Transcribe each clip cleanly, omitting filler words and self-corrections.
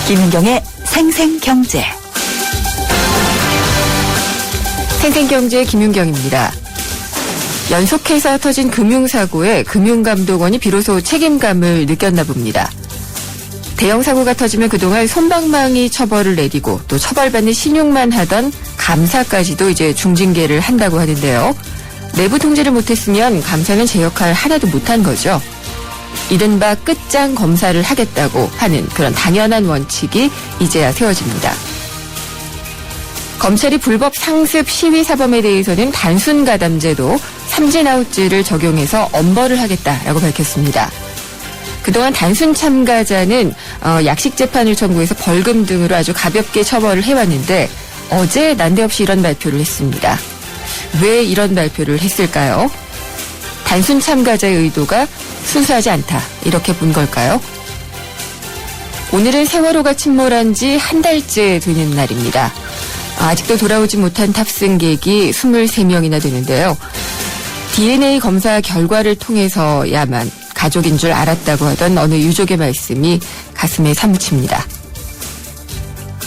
김은경의 생생경제. 생생경제 김윤경입니다. 연속해서 터진 금융사고에 금융감독원이 비로소 책임감을 느꼈나 봅니다. 대형 사고가 터지면 그동안 솜방망이 처벌을 내리고 또 처벌받는 신용만 하던 감사까지도 이제 중징계를 한다고 하는데요. 내부 통제를 못했으면 감사는 제 역할 하나도 못한 거죠. 이른바 끝장 검사를 하겠다고 하는 그런 당연한 원칙이 이제야 세워집니다. 검찰이 불법 상습 시위 사범에 대해서는 단순 가담죄도 삼진아웃죄를 적용해서 엄벌을 하겠다라고 밝혔습니다. 그동안 단순 참가자는 약식 재판을 청구해서 벌금 등으로 아주 가볍게 처벌을 해왔는데 어제 난데없이 이런 발표를 했습니다. 왜 이런 발표를 했을까요? 단순 참가자의 의도가 순수하지 않다, 이렇게 본 걸까요? 오늘은 세월호가 침몰한 지 한 달째 되는 날입니다. 아직도 돌아오지 못한 탑승객이 23명이나 되는데요. DNA 검사 결과를 통해서야만 가족인 줄 알았다고 하던 어느 유족의 말씀이 가슴에 사무칩니다.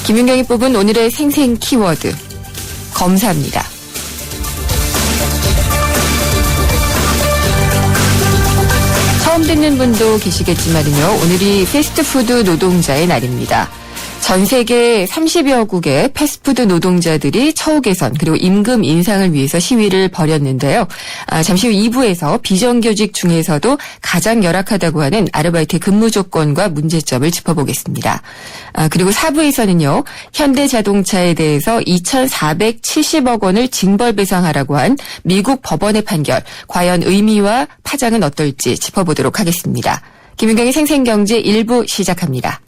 김윤경이 뽑은 오늘의 생생 키워드, 검사입니다. 처음 듣는 분도 계시겠지만요. 오늘이 패스트푸드 노동자의 날입니다. 전 세계 30여 국의 패스트푸드 노동자들이 처우 개선 그리고 임금 인상을 위해서 시위를 벌였는데요. 잠시 후 2부에서 비정규직 중에서도 가장 열악하다고 하는 아르바이트의 근무 조건과 문제점을 짚어보겠습니다. 그리고 4부에서는요. 현대자동차에 대해서 2,470억 원을 징벌배상하라고 한 미국 법원의 판결, 과연 의미와 파장은 어떨지 짚어보도록 하겠습니다. 김윤경의 생생경제 1부 시작합니다.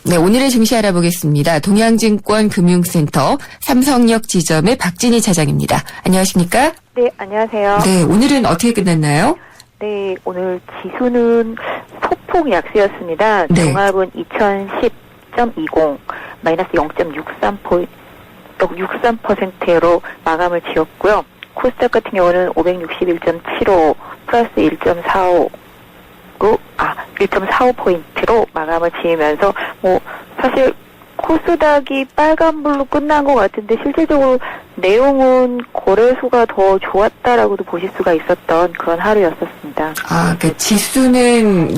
네, 오늘의 증시 알아보겠습니다. 동양증권 금융센터 삼성역 지점의 박진희 차장입니다. 안녕하십니까? 네, 안녕하세요. 네, 오늘은 어떻게 끝났나요? 네, 오늘 지수는 소폭 약세였습니다. 네. 종합은 2010.20, 마이너스 0.63%로 마감을 지었고요. 코스닥 같은 경우는 561.75, 플러스 1.45포인트로 마감을 지으면서, 사실, 코스닥이 빨간불로 끝난 것 같은데, 실질적으로 내용은 거래소가 더 좋았다라고도 보실 수가 있었던 그런 하루였었습니다. 그 지수는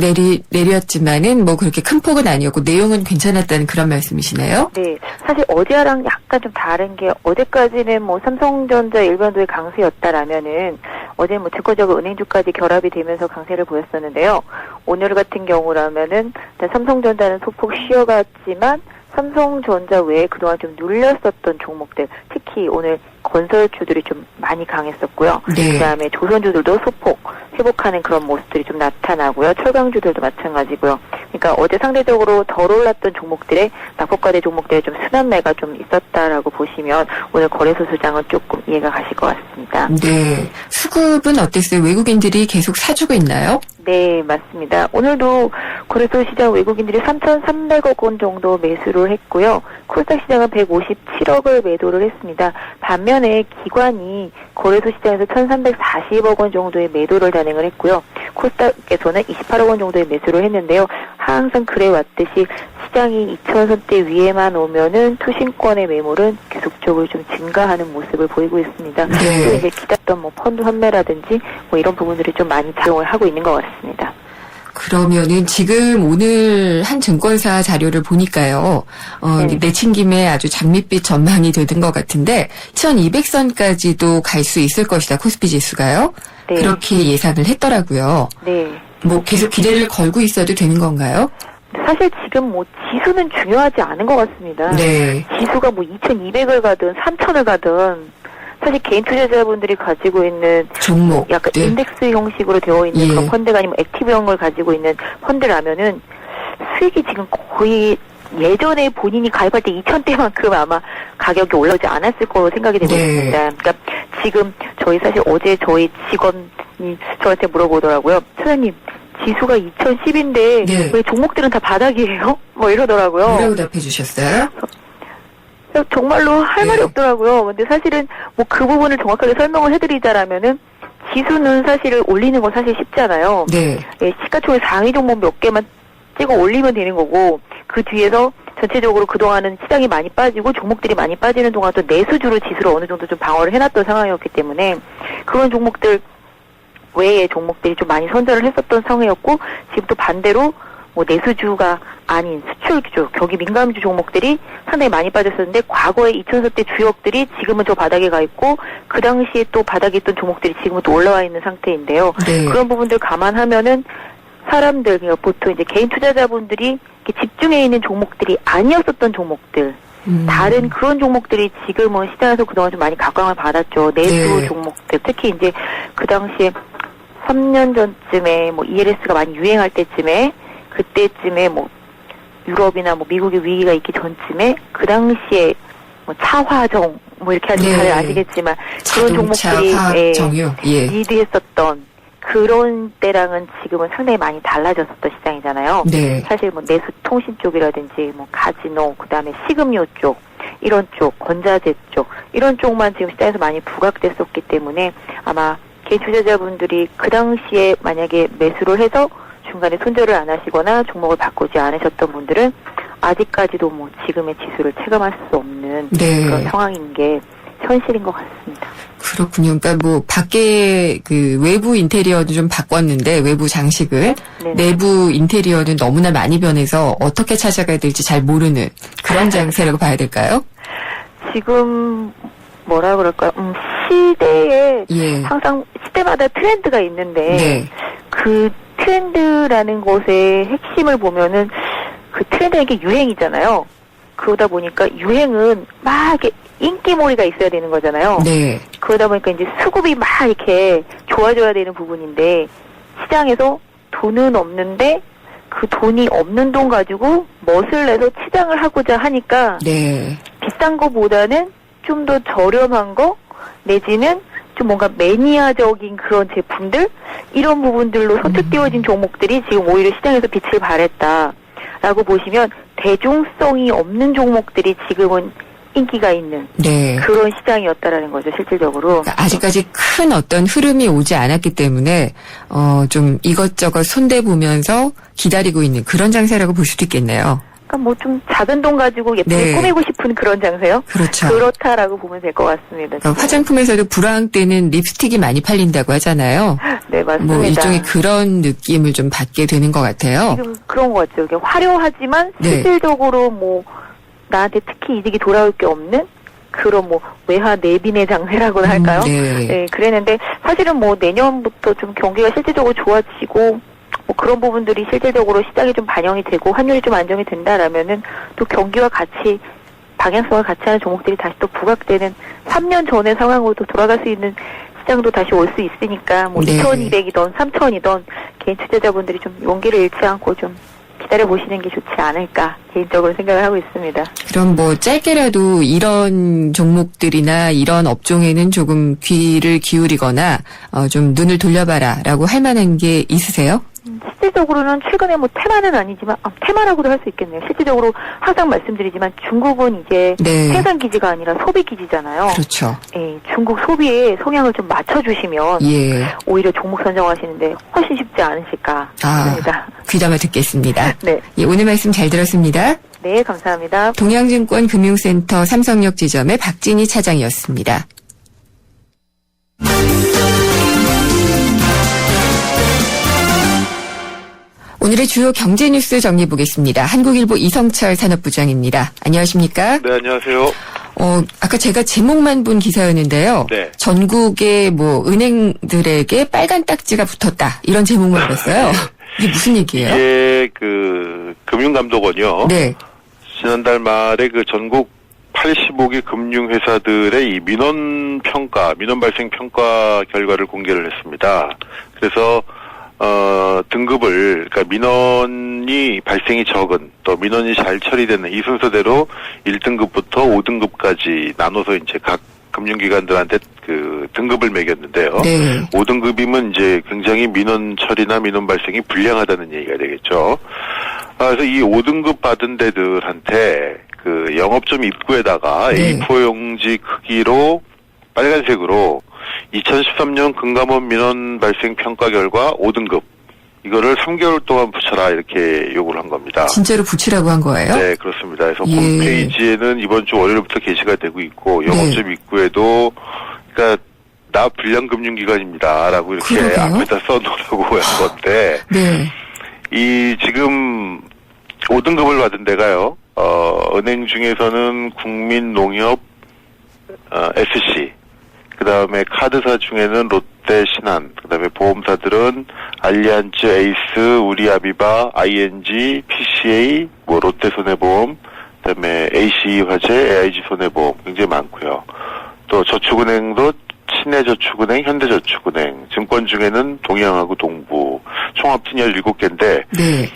내렸지만은 그렇게 큰 폭은 아니었고, 내용은 괜찮았다는 그런 말씀이시네요? 네. 사실 어제랑 약간 좀 다른 게, 어제까지는 삼성전자 일반도의 강세였다라면은, 어제 채권자가 은행주까지 결합이 되면서 강세를 보였었는데요. 오늘 같은 경우라면은, 삼성전자는 소폭 쉬어갔지만, 삼성전자 외에 그동안 좀 눌렸었던 종목들, 특히 오늘 건설주들이 좀 많이 강했었고요. 네. 그다음에 조선주들도 소폭 회복하는 그런 모습들이 좀 나타나고요. 철강주들도 마찬가지고요. 그러니까 어제 상대적으로 덜 올랐던 종목들의 낙폭과대 종목들의 좀 순환매가 좀 있었다라고 보시면 오늘 거래소 수장은 조금 이해가 가실 것 같습니다. 네. 수급은 어땠어요? 외국인들이 계속 사주고 있나요? 네, 맞습니다. 오늘도 거래소 시장 외국인들이 3,300억 원 정도 매수를 했고요. 코스닥 시장은 157억을 매도를 했습니다. 반면에 기관이 거래소 시장에서 1,340억 원 정도의 매도를 단행을 했고요. 코스닥에서는 28억 원 정도의 매수를 했는데요. 항상 그래왔듯이 시장이 2,000선대 위에만 오면은 투신권의 매물은 계속적으로 좀 증가하는 모습을 보이고 있습니다. 네. 또 이제 기다렸던 펀드 환매라든지 이런 부분들이 좀 많이 작용을 하고 있는 것 같습니다. 그러면은 지금 오늘 한 증권사 자료를 보니까요. 내친 김에 아주 장밋빛 전망이 되는 것 같은데 1200선까지도 갈 수 있을 것이다. 코스피 지수가요. 네. 그렇게 예상을 했더라고요. 네. 계속 기대를 걸고 있어도 되는 건가요? 사실 지금 지수는 중요하지 않은 것 같습니다. 네. 지수가 2200을 가든 3000을 가든 사실 개인 투자자분들이 가지고 있는 종목 약간 인덱스 형식으로 되어 있는 그런 펀드가 아니면 액티브형 걸 가지고 있는 펀드라면은 수익이 지금 거의 예전에 본인이 가입할 때 2000대만큼 아마 가격이 올라오지 않았을 거로 생각이 되고 있습니다. 그러니까 지금 사실 어제 저희 직원이 저한테 물어보더라고요. 소장님, 지수가 2010인데 네. 왜 종목들은 다 바닥이에요? 이러더라고요. 뭐라고 답해 주셨어요? 정말로 할 말이 없더라고요. 근데 사실은 그 부분을 정확하게 설명을 해드리자라면은 지수는 사실 올리는 건 사실 쉽잖아요. 네. 예, 시가총액 상위 종목 몇 개만 찍어 올리면 되는 거고 그 뒤에서 전체적으로 그동안은 시장이 많이 빠지고 종목들이 많이 빠지는 동안 또 내수주로 지수를 어느 정도 좀 방어를 해놨던 상황이었기 때문에 그런 종목들 외의 종목들이 좀 많이 선전을 했었던 상황이었고 지금 또 반대로 뭐 내수주가 아닌 수출주, 경기 민감주 종목들이 상당히 많이 빠졌었는데 과거에 2000대 주역들이 지금은 저 바닥에 가 있고 그 당시에 또 바닥에 있던 종목들이 지금은 또 올라와 있는 상태인데요. 네. 그런 부분들 감안하면은 사람들, 그러니까 보통 이제 개인 투자자분들이 이렇게 집중해 있는 종목들이 아니었었던 종목들, 다른 그런 종목들이 지금은 시장에서 그동안 좀 많이 각광을 받았죠. 내수 네. 종목들, 특히 이제 그 당시에 3년 전쯤에 뭐 ELS가 많이 유행할 때쯤에 그때쯤에 뭐 유럽이나 뭐 미국의 위기가 있기 전쯤에 그 당시에 뭐 차화정 뭐 이렇게 하시면 네. 잘 아시겠지만 그런 자동차, 종목들이 화학, 정유. 예. 리드했었던 그런 때랑은 지금은 상당히 많이 달라졌었던 시장이잖아요. 네. 사실 뭐 내수 통신 쪽이라든지 뭐 카지노, 그다음에 식음료 쪽, 이런 쪽, 건자재 쪽, 이런 쪽만 지금 시장에서 많이 부각됐었기 때문에 아마 개인 투자자분들이 그 당시에 만약에 매수를 해서 중간에 손절을 안 하시거나 종목을 바꾸지 않으셨던 분들은 아직까지도 뭐 지금의 지수를 체감할 수 없는 네. 그런 상황인 게 현실인 것 같습니다. 그렇군요. 그러니까 뭐 밖에 그 외부 인테리어는 좀 바꿨는데 외부 장식을 네네. 내부 인테리어는 너무나 많이 변해서 어떻게 찾아가야 될지 잘 모르는 그런 장세라고 봐야 될까요? 지금 뭐라 그럴까요? 시대에 예. 항상 시대마다 트렌드가 있는데 네. 그 트렌드라는 것의 핵심을 보면은 그 트렌드는 게 유행이잖아요. 그러다 보니까 유행은 막 이렇게 인기몰이가 있어야 되는 거잖아요. 네. 그러다 보니까 이제 수급이 막 이렇게 좋아져야 되는 부분인데 시장에서 돈은 없는데 그 돈이 없는 돈 가지고 멋을 내서 치장을 하고자 하니까 네. 비싼 거보다는 좀 더 저렴한 거 내지는 좀 뭔가 매니아적인 그런 제품들 이런 부분들로 선택되어진 종목들이 지금 오히려 시장에서 빛을 발했다라고 보시면 대중성이 없는 종목들이 지금은 인기가 있는 네. 그런 시장이었다라는 거죠, 실질적으로. 그러니까 아직까지 큰 어떤 흐름이 오지 않았기 때문에 좀 이것저것 손대보면서 기다리고 있는 그런 장세라고 볼 수도 있겠네요. 그러니까 뭐 좀 작은 돈 가지고 예쁘게 네. 꾸미고 싶은 그런 장세요? 그렇죠. 그렇다라고 보면 될 것 같습니다. 그러니까 화장품에서도 불황 때는 립스틱이 많이 팔린다고 하잖아요. 네, 맞습니다. 뭐 일종의 그런 느낌을 좀 받게 되는 것 같아요. 지금 그런 것 같죠. 이게 화려하지만 네. 실질적으로 뭐 나한테 특히 이득이 돌아올 게 없는 그런 뭐 외화 내빈의 장세라고나 할까요? 네. 네, 그랬는데 사실은 뭐 내년부터 좀 경기가 실질적으로 좋아지고 뭐 그런 부분들이 실질적으로 시장에 좀 반영이 되고 환율이 좀 안정이 된다라면은 또 경기와 같이 방향성을 같이 하는 종목들이 다시 또 부각되는 3년 전의 상황으로 또 돌아갈 수 있는 시장도 다시 올 수 있으니까 뭐 네. 2,200이던 3,000이던 개인 투자자분들이 좀 용기를 잃지 않고 좀 기다려 보시는 게 좋지 않을까 개인적으로 생각을 하고 있습니다. 그럼 뭐 짧게라도 이런 종목들이나 이런 업종에는 조금 귀를 기울이거나 좀 눈을 돌려봐라라고 할 만한 게 있으세요? 실질적으로는 최근에 뭐 테마는 아니지만 테마라고도 할 수 있겠네요. 실질적으로 항상 말씀드리지만 중국은 이제 네. 생산 기지가 아니라 소비 기지잖아요. 그렇죠. 예, 중국 소비에 성향을 좀 맞춰주시면 예. 오히려 종목 선정하시는데 훨씬 쉽지 않으실까 싶습니다. 귀담아 듣겠습니다. 네, 예, 오늘 말씀 잘 들었습니다. 네, 감사합니다. 동양증권 금융센터 삼성역 지점의 박진희 차장이었습니다. 오늘의 주요 경제 뉴스 정리해 보겠습니다. 한국일보 이성철 산업부장입니다. 안녕하십니까? 네, 안녕하세요. 아까 제가 제목만 본 기사였는데요. 네. 전국의 뭐 은행들에게 빨간 딱지가 붙었다. 이런 제목만 봤어요. 이게 무슨 얘기예요? 이게 그 금융감독원이요. 네. 지난달 말에 그 전국 85개 금융회사들의 이 민원 발생 평가 결과를 공개를 했습니다. 그래서 등급을, 그러니까 민원이 발생이 적은, 또 민원이 잘 처리되는 이 순서대로 1등급부터 5등급까지 나눠서 이제 각 금융기관들한테 그 등급을 매겼는데요. 네. 5등급이면 이제 굉장히 민원 처리나 민원 발생이 불량하다는 얘기가 되겠죠. 그래서 이 5등급 받은 데들한테 그 영업점 입구에다가 네. A4 용지 크기로 빨간색으로 2013년 금감원 민원 발생 평가 결과 5등급 이거를 3개월 동안 붙여라 이렇게 요구를 한 겁니다. 진짜로 붙이라고 한 거예요? 네, 그렇습니다. 그래서 예. 홈페이지에는 이번 주 월요일부터 게시가 되고 있고 영업점 네. 입구에도 그러니까 나 불량금융기관입니다라고 이렇게 그러게요? 앞에다 써놓으라고 한 건데 네. 이 지금 5등급을 받은 데가요. 은행 중에서는 국민농협 SC 그다음에 카드사 중에는 롯데 신한 그다음에 보험사들은 알리안즈 에이스 우리아비바 ING PCA 뭐 롯데 손해보험 그다음에 AC 화재 AIG 손해보험 굉장히 많고요. 또 저축은행도 친해저축은행, 현대저축은행, 증권 중에는 동양하고 동부, 총 합친 17개인데, 네.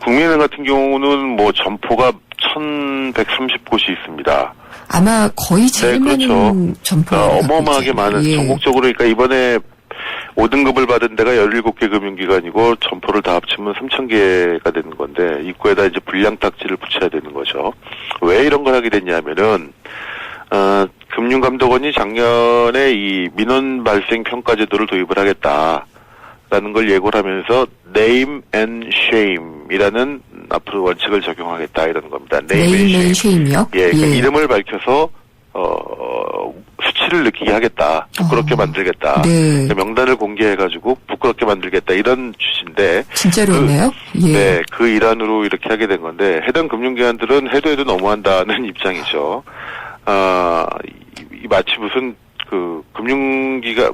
국민은행 같은 경우는 뭐 점포가 1130곳이 있습니다. 아마 거의 제일 네, 그렇죠. 많은 점포가 어마어마하게 많은, 예. 전국적으로, 그러니까 이번에 5등급을 받은 데가 17개 금융기관이고, 점포를 다 합치면 3000개가 되는 건데, 입구에다 이제 불량딱지를 붙여야 되는 거죠. 왜 이런 걸 하게 됐냐면은, 금융감독원이 작년에 이 민원 발생 평가 제도를 도입을 하겠다라는 걸 예고를 하면서 name and shame이라는 앞으로 원칙을 적용하겠다 이런 겁니다. name and shame이요? 예, 그러니까 예. 이름을 밝혀서 수치를 느끼게 하겠다, 부끄럽게 만들겠다. 네. 그러니까 명단을 공개해가지고 부끄럽게 만들겠다 이런 취지인데. 진짜로네요? 예. 네, 그 일환으로 이렇게 하게 된 건데 해당 금융기관들은 해도 너무한다는 입장이죠. 마치 무슨 금융기가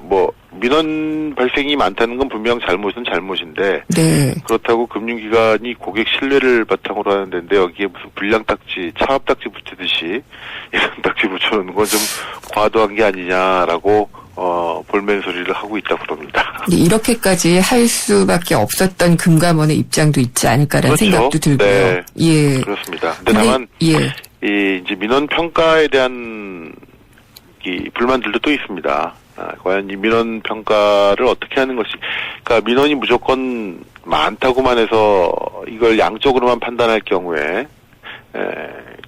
민원 발생이 많다는 건 분명 잘못은 잘못인데 네. 그렇다고 금융기관이 고객 신뢰를 바탕으로 하는 데인데 여기에 무슨 불량딱지, 차압딱지 붙이듯이 이런 딱지 붙여놓는 건 좀 과도한 게 아니냐라고 볼멘 소리를 하고 있다고 그럽니다. 이렇게까지 할 수밖에 없었던 금감원의 입장도 있지 않을까라는 그렇죠. 생각도 들고요. 네. 예. 그렇습니다. 근데 다만 예. 이제 민원 평가에 대한 이 불만들도 또 있습니다. 과연 이 민원 평가를 어떻게 하는 것이, 그러니까 민원이 무조건 많다고만 해서 이걸 양쪽으로만 판단할 경우에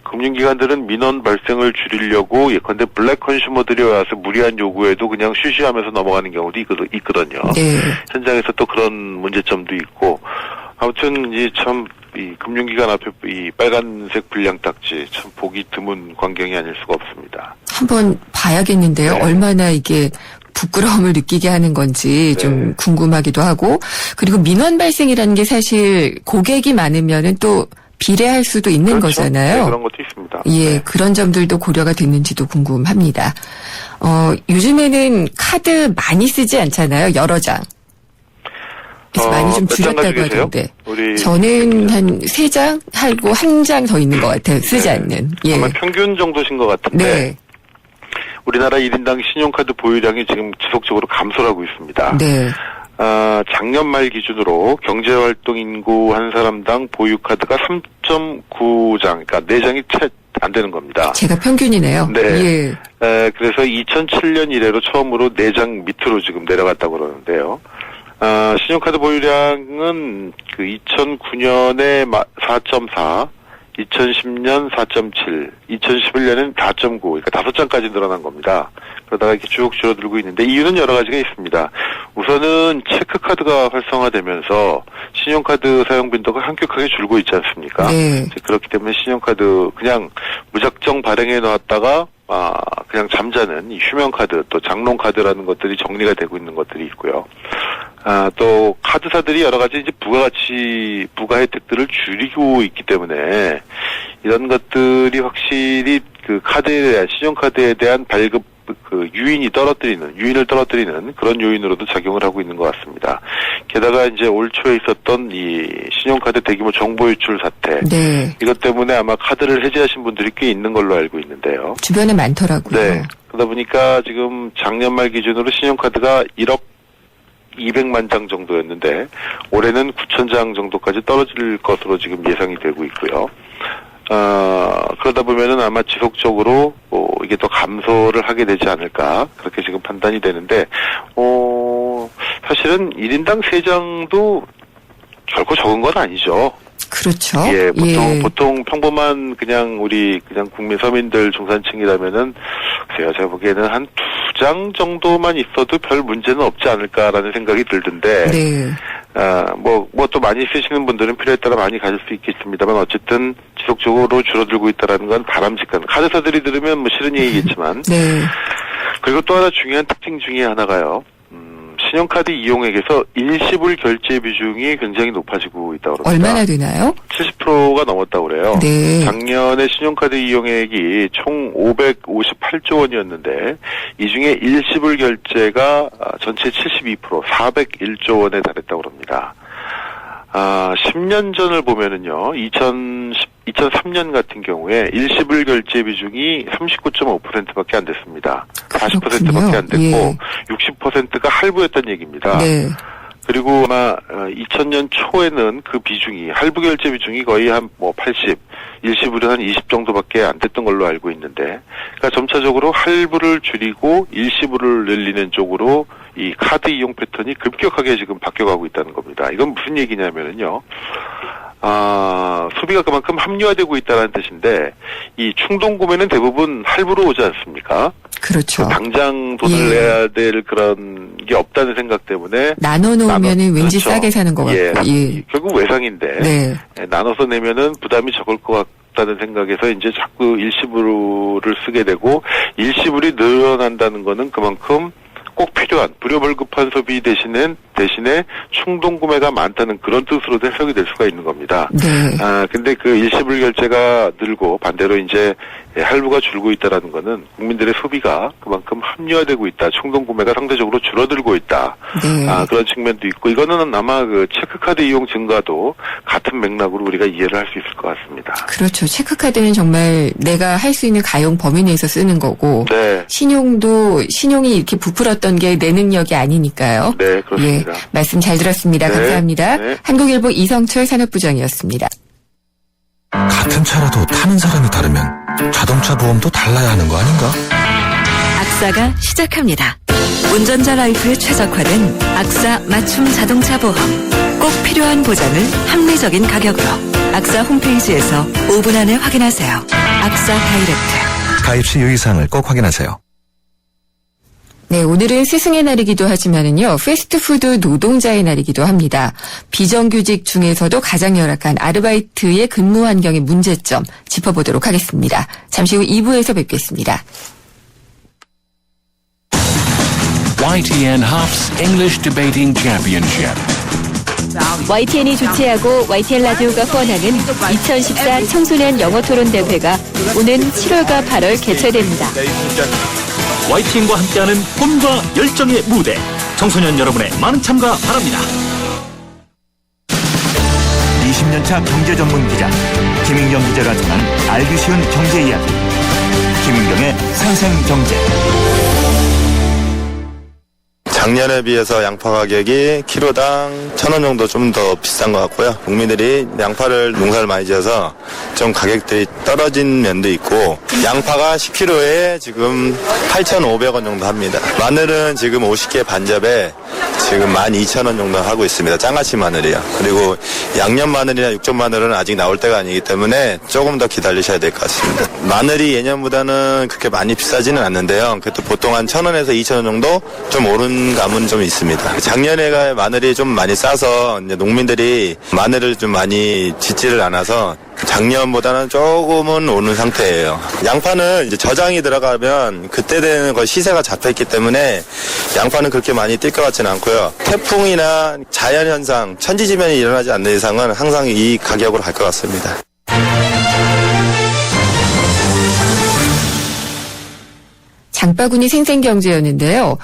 금융기관들은 민원 발생을 줄이려고 예컨대 블랙 컨슈머들이 와서 무리한 요구에도 그냥 쉬쉬하면서 넘어가는 경우도 있거든요. 네. 현장에서 또 그런 문제점도 있고 아무튼 이 금융기관 앞에 이 빨간색 불량딱지 참 보기 드문 광경이 아닐 수가 없습니다. 한번 봐야겠는데요. 네. 얼마나 이게 부끄러움을 느끼게 하는 건지 좀 네. 궁금하기도 하고, 그리고 민원 발생이라는 게 사실 고객이 많으면은 또 비례할 수도 있는 그렇죠. 거잖아요. 네, 그런 것도 있습니다. 예, 네. 그런 점들도 고려가 됐는지도 궁금합니다. 요즘에는 카드 많이 쓰지 않잖아요. 여러 장. 그래서 많이 좀 몇 장 줄였다고 가지고 계세요? 하던데. 우리 저는 한 3장 하고 1장 더 있는 것 같아요. 쓰지 않는. 예. 아마 평균 정도신 것 같은데 네. 우리나라 1인당 신용카드 보유량이 지금 지속적으로 감소를 하고 있습니다. 네. 작년 말 기준으로 경제활동 인구 한 사람당 보유카드가 3.9장, 그러니까 4장이 채 안 되는 겁니다. 제가 평균이네요. 네. 예. 그래서 2007년 이래로 처음으로 4장 밑으로 지금 내려갔다고 그러는데요. 신용카드 보유량은 2009년에 4.4, 2010년 4.7, 2011년엔 4.9, 그러니까 5장까지 늘어난 겁니다. 그러다가 이렇게 쭉 줄어들고 있는데 이유는 여러 가지가 있습니다. 우선은 체크카드가 활성화되면서 신용카드 사용 빈도가 한격하게 줄고 있지 않습니까? 네. 그렇기 때문에 신용카드 그냥 무작정 발행해 놨다가 그냥 잠자는 이 휴면카드 또 장롱카드라는 것들이 정리가 되고 있는 것들이 있고요. 또 카드사들이 여러 가지 이제 부가 혜택들을 줄이고 있기 때문에 이런 것들이 확실히 카드에 대한 신용카드에 대한 발급 유인을 떨어뜨리는 그런 요인으로도 작용을 하고 있는 것 같습니다. 게다가 이제 올 초에 있었던 이 신용카드 대규모 정보 유출 사태. 네. 이것 때문에 아마 카드를 해지하신 분들이 꽤 있는 걸로 알고 있는데요. 주변에 많더라고요. 네. 그러다 보니까 지금 작년 말 기준으로 신용카드가 1억 200만 장 정도였는데 올해는 9,000장 정도까지 떨어질 것으로 지금 예상이 되고 있고요. 그러다 보면은 아마 지속적으로 이게 더 감소를 하게 되지 않을까 그렇게 지금 판단이 되는데 사실은 1인당 3장도 결코 적은 건 아니죠. 그렇죠. 예, 보통 평범한 우리 국민 서민들 중산층이라면은 글쎄요, 제가 보기에는 한 2장 정도만 있어도 별 문제는 없지 않을까라는 생각이 들던데. 네. 또 많이 쓰시는 분들은 필요에 따라 많이 가질 수 있겠습니다만 어쨌든 지속적으로 줄어들고 있다라는 건 바람직한. 카드사들이 들으면 싫은 얘기겠지만. 네. 그리고 또 하나 중요한 특징 중에 하나가요. 신용카드 이용액에서 일시불 결제 비중이 굉장히 높아지고 있다고 그럽니다. 얼마나 되나요? 70%가 넘었다고 그래요. 네. 작년에 신용카드 이용액이 총 558조 원이었는데 이 중에 일시불 결제가 전체 72%, 401조 원에 달했다고 합니다. 10년 전을 보면은요, 2003년 같은 경우에 일시불 결제 비중이 39.5%밖에 안 됐습니다. 40%밖에 안 됐고, 예. 60%가 할부였다는 얘기입니다. 네. 그리고 아마 2000년 초에는 그 비중이, 할부 결제 비중이 거의 한 80, 일시불이 한 20 정도밖에 안 됐던 걸로 알고 있는데, 그러니까 점차적으로 할부를 줄이고 일시불을 늘리는 쪽으로 이 카드 이용 패턴이 급격하게 지금 바뀌어가고 있다는 겁니다. 이건 무슨 얘기냐면은요, 소비가 그만큼 합리화되고 있다는 뜻인데, 이 충동 구매는 대부분 할부로 오지 않습니까? 그렇죠. 당장 돈을 내야 될 그런 게 없다는 생각 때문에 나눠 놓으면은 왠지 그렇죠. 싸게 사는 것 같고, 예. 결국 외상인데, 네. 나눠서 내면은 부담이 적을 것 같다는 생각에서 이제 자꾸 일시불을 쓰게 되고, 일시불이 늘어난다는 거는 그만큼 꼭 필요한 불효불급한 소비 대신에 충동 구매가 많다는 그런 뜻으로도 해석이 될 수가 있는 겁니다. 네. 근데 그 일시불 결제가 늘고 반대로 이제 할부가 줄고 있다라는 거는 국민들의 소비가 그만큼 합리화되고 있다. 충동 구매가 상대적으로 줄어들고 있다. 네. 그런 측면도 있고, 이거는 아마 그 체크카드 이용 증가도 같은 맥락으로 우리가 이해를 할 수 있을 것 같습니다. 그렇죠. 체크카드는 정말 내가 할 수 있는 가용 범위 내에서 쓰는 거고, 네. 신용이 이렇게 부풀었던 게 내 능력이 아니니까요. 네, 그렇습니다. 예, 말씀 잘 들었습니다. 네. 감사합니다. 네. 한국일보 이성철 산업부장이었습니다. 같은 차라도 타는 사람이 다르면 자동차 보험도 달라야 하는 거 아닌가? 악사가 시작합니다. 운전자 라이프에 최적화된 악사 맞춤 자동차 보험. 꼭 필요한 보장을 합리적인 가격으로. 악사 홈페이지에서 5분 안에 확인하세요. 악사 다이렉트. 가입 시 유의사항을 꼭 확인하세요. 네, 오늘은 스승의 날이기도 하지만은요, 패스트푸드 노동자의 날이기도 합니다. 비정규직 중에서도 가장 열악한 아르바이트의 근무 환경의 문제점 짚어보도록 하겠습니다. 잠시 후 2부에서 뵙겠습니다. YTN Hoff's English Debating Championship. YTN이 주최하고 YTN 라디오가 후원하는 2014 청소년 영어 토론 대회가 오는 7월과 8월 개최됩니다. YTN과 함께하는 꿈과 열정의 무대, 청소년 여러분의 많은 참가 바랍니다. 20년차 경제 전문 기자 김인경 기자가 전한 알기 쉬운 경제 이야기, 김인경의 생생경제. 작년에 비해서 양파 가격이 키로당 1,000원 정도 좀 더 비싼 것 같고요. 국민들이 양파를 농사를 많이 지어서 좀 가격들이 떨어진 면도 있고, 양파가 10kg에 지금 8,500원 정도 합니다. 마늘은 지금 50개 반접에 지금 12,000원 정도 하고 있습니다. 장아찌 마늘이요. 그리고 양념 마늘이나 육전 마늘은 아직 나올 때가 아니기 때문에 조금 더 기다리셔야 될 것 같습니다. 마늘이 예년보다는 그렇게 많이 비싸지는 않는데요. 그래도 보통 한 1,000원에서 2,000원 정도 좀 오른 감은 좀 있습니다. 작년에 마늘이 좀 많이 싸서 이제 농민들이 마늘을 좀 많이 짓지를 않아서 작년보다는 조금은 오는 상태예요. 양파는 이제 저장이 들어가면 그때 되는 거 시세가 잡혀있기 때문에 양파는 그렇게 많이 뛸 것 같지는 않고요. 태풍이나 자연현상, 천지지변이 일어나지 않는 이상은 항상 이 가격으로 갈 것 같습니다. 장바구니 생생경제였는데요.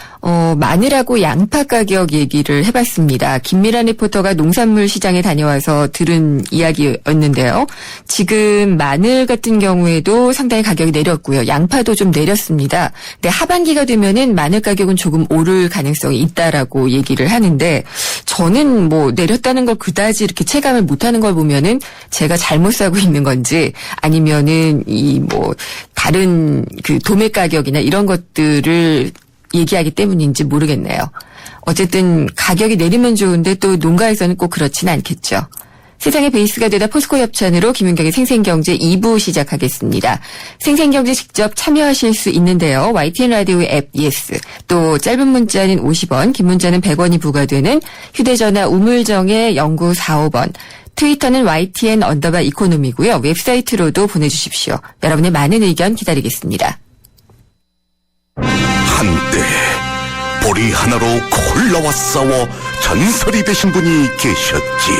마늘하고 양파 가격 얘기를 해봤습니다. 김미란 리포터가 농산물 시장에 다녀와서 들은 이야기였는데요. 지금 마늘 같은 경우에도 상당히 가격이 내렸고요. 양파도 좀 내렸습니다. 근데 하반기가 되면은 마늘 가격은 조금 오를 가능성이 있다라고 얘기를 하는데, 저는 뭐 내렸다는 걸 그다지 이렇게 체감을 못하는 걸 보면은 제가 잘못 사고 있는 건지, 아니면은 다른 그 도매 가격이나 이런 것들을 얘기하기 때문인지 모르겠네요. 어쨌든 가격이 내리면 좋은데 또 농가에서는 꼭 그렇진 않겠죠. 세상의 베이스가 되다 포스코 협찬으로 김윤경의 생생경제 2부 시작하겠습니다. 생생경제 직접 참여하실 수 있는데요. YTN 라디오의 앱 예스, 또 짧은 문자는 50원, 긴 문자는 100원이 부과되는 휴대전화 우물정의 0945번, 트위터는 YTN_이코노미고요. 웹사이트로도 보내주십시오. 여러분의 많은 의견 기다리겠습니다. 한때 보리 하나로 콜라와 싸워 전설이 되신 분이 계셨지.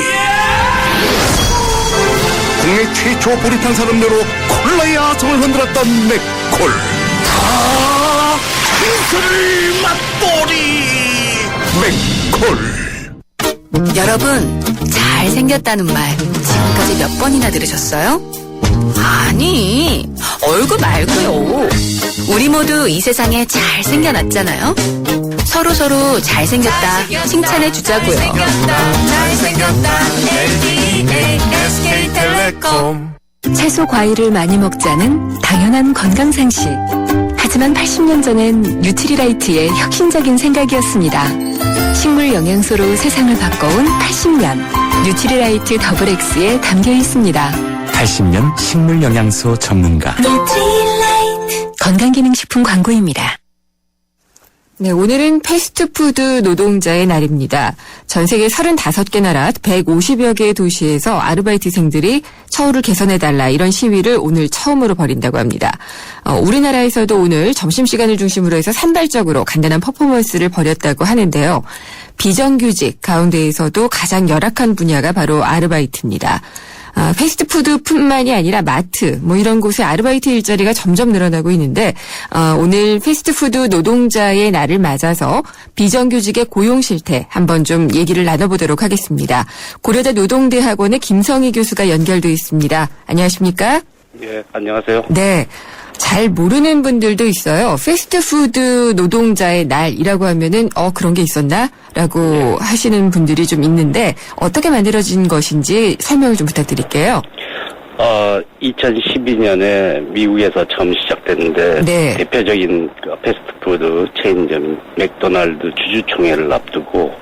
국내 최초 보리탄 산업료로 콜라의 아성을 흔들었던 맥콜. 전설을 맛보리 맥콜. 여러분, 잘생겼다는 말 지금까지 몇 번이나 들으셨어요? 아니, 얼굴 말고요. 우리 모두 이 세상에 잘생겨났잖아요. 서로 잘생겼다 칭찬해 주자고요. 잘생겼다 LDA SK텔레콤. 채소 과일을 많이 먹자는 당연한 건강 상식. 하지만 80년 전엔 뉴트리라이트의 혁신적인 생각이었습니다. 식물 영양소로 세상을 바꿔온 80년 뉴트리라이트 더블 X에 담겨 있습니다. 80년 식물 영양소 전문가. 뉴트리라이트 건강기능식품 광고입니다. 네, 오늘은 패스트푸드 노동자의 날입니다. 전 세계 35개 나라 150여 개의 도시에서 아르바이트생들이 처우를 개선해달라 이런 시위를 오늘 처음으로 벌인다고 합니다. 우리나라에서도 오늘 점심시간을 중심으로 해서 산발적으로 간단한 퍼포먼스를 벌였다고 하는데요. 비정규직 가운데에서도 가장 열악한 분야가 바로 아르바이트입니다. 패스트푸드뿐만이 아니라 마트 이런 곳에 아르바이트 일자리가 점점 늘어나고 있는데 오늘 패스트푸드 노동자의 날을 맞아서 비정규직의 고용 실태 한번 좀 얘기를 나눠보도록 하겠습니다. 고려대 노동대학원의 김성희 교수가 연결돼 있습니다. 안녕하십니까? 예, 안녕하세요. 네. 잘 모르는 분들도 있어요. 패스트푸드 노동자의 날이라고 하면은 그런 게 있었나? 라고 하시는 분들이 좀 있는데 어떻게 만들어진 것인지 설명을 좀 부탁드릴게요. 2012년에 미국에서 처음 시작됐는데 네. 대표적인 패스트푸드 체인점 맥도날드 주주총회를 앞두고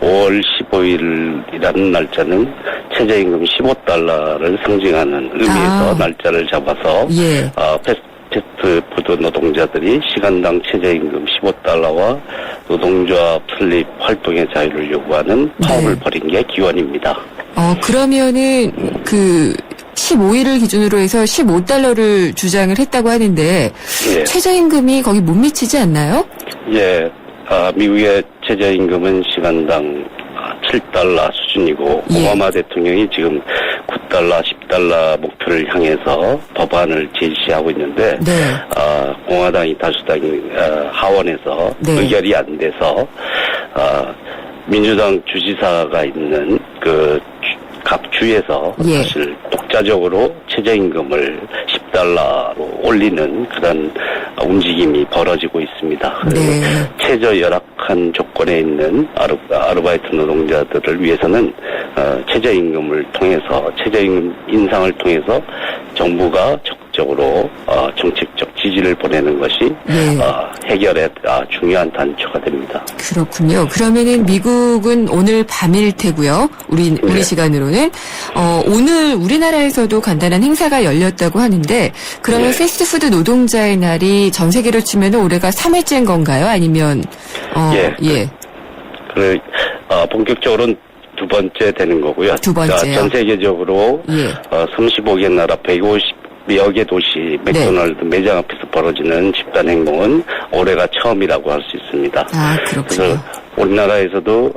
5월 15일이라는 날짜는 최저임금 15달러를 상징하는 의미에서 날짜를 잡아서 예. 패스트푸드 노동자들이 시간당 최저임금 15달러와 노동조합 설립 활동의 자유를 요구하는 파업을 벌인 게 기원입니다. 그러면은 15일을 기준으로 해서 15달러를 주장을 했다고 하는데 예. 최저임금이 거기 못 미치지 않나요? 예. 미국의 최저임금은 시간당 7달러 수준이고 오바마 대통령이 지금 9달러, 10달러 목표를 향해서 법안을 제시하고 있는데 공화당이 다수당이 하원에서 의결이 안 돼서 민주당 주지사가 있는 각 주에서 사실 독자적으로 최저임금을 10달러로 올리는 그런 움직임이 벌어지고 있습니다. 최저 열악한 조건에 있는 아르바이트 노동자들을 위해서는 최저임금을 통해서 최저임금 인상을 통해서 정부가 적극적으로 정책적 지지를 보내는 것이 해결의 중요한 단초가 됩니다. 그렇군요. 그러면은 미국은 오늘 밤일 테고요. 우리 시간으로는 오늘 우리나라에서도 간단한 행사가 열렸다고 하는데 그러면 패스트푸드 노동자의 날이 전 세계로 치면 올해가 3회째인 건가요? 아니면 본격적으로는 두 번째 되는 거고요. 두 번째요. 전 세계적으로 35개 나라 150여 개 도시 맥도날드 매장 앞에서 벌어지는 집단 행동은 올해가 처음이라고 할 수 있습니다. 그렇군요. 그래서 우리나라에서도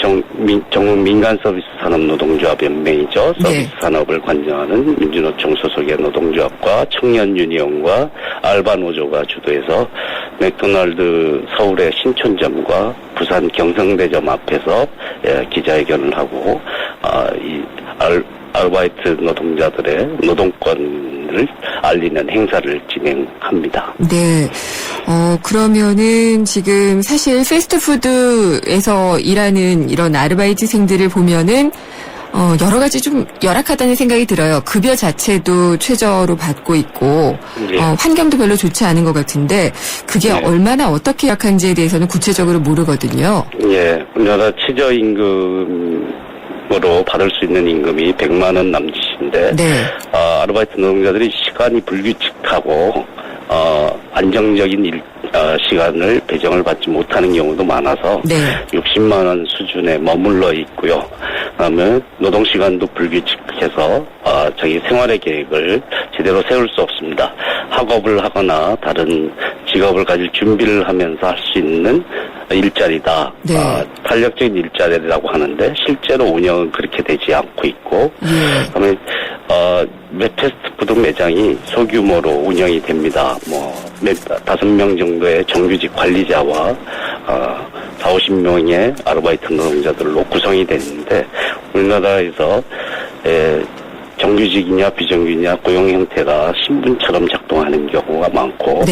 전국 민간 서비스 산업 노동조합 연맹이죠. 서비스 산업을 관장하는 민주노총 소속의 노동조합과 청년 유니온과 알바 노조가 주도해서 맥도날드 서울의 신촌점과 부산 경성대점 앞에서 기자회견을 하고 이 아르바이트 노동자들의 노동권을 알리는 행사를 진행합니다. 네. 그러면은 지금 사실 패스트푸드에서 일하는 이런 아르바이트생들을 보면은 여러 가지 좀 열악하다는 생각이 들어요. 급여 자체도 최저로 받고 있고 환경도 별로 좋지 않은 것 같은데 그게 얼마나 어떻게 열악한지에 대해서는 구체적으로 모르거든요. 예, 우리나라 최저임금 으로 받을 수 있는 임금이 100만 원 남짓인데 네. 아르바이트 노동자들이 시간이 불규칙하고 안정적인 시간을 배정을 받지 못하는 경우도 많아서 네. 60만 원 수준에 머물러 있고요. 그다음에 노동 시간도 불규칙해서 자기 생활의 계획을 제대로 세울 수 없습니다. 학업을 하거나 다른 직업을 가질 준비를 하면서 할 수 있는 일자리다. 네. 탄력적인 일자리라고 하는데 실제로 운영은 그렇게 되지 않고 있고 그다음에 몇 패스트푸드 매장이 소규모로 운영이 됩니다. 5명 정도의 정규직 관리자와 40-50명의 아르바이트 노동자들로 구성이 되는데 우리나라에서 정규직이냐 비정규직이냐 고용 형태가 신분처럼 작동하는 경우가 많고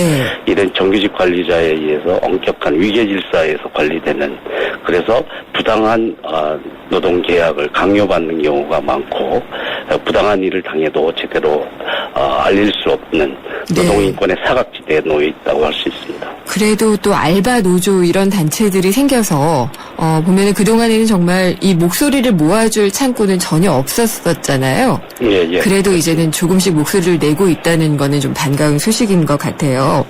이런 정규직 관리자에 의해서 엄격한 위계질서에서 관리되는 그래서 부당한 노동 계약을 강요받는 경우가 많고 부당한 일을 당해도 제대로 알릴 수 없는 노동인권의 사각지대에 놓여 있다고 할 수 있습니다. 그래도 또 알바 노조 이런 단체들이 생겨서 보면은 그동안에는 정말 이 목소리를 모아줄 창구는 전혀 없었었잖아요. 예. 그래도 이제는 조금씩 목소리를 내고 있다는 거는 좀 반가운 소식인 것 같아요.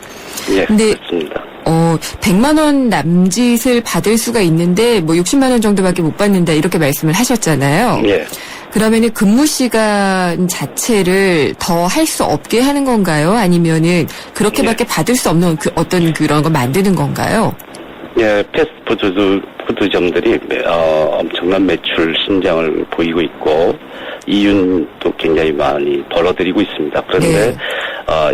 예, 근데 그렇습니다. 100만 원 남짓을 받을 수가 있는데 60만 원 정도밖에 못 받는다 이렇게 말씀을 하셨잖아요. 예. 그러면은 근무 시간 자체를 더 할 수 없게 하는 건가요? 아니면은 그렇게밖에 받을 수 없는 어떤 그런 걸 만드는 건가요? 예, 패스트푸드점들이 엄청난 매출 신장을 보이고 있고 이윤도 굉장히 많이 벌어들이고 있습니다. 그런데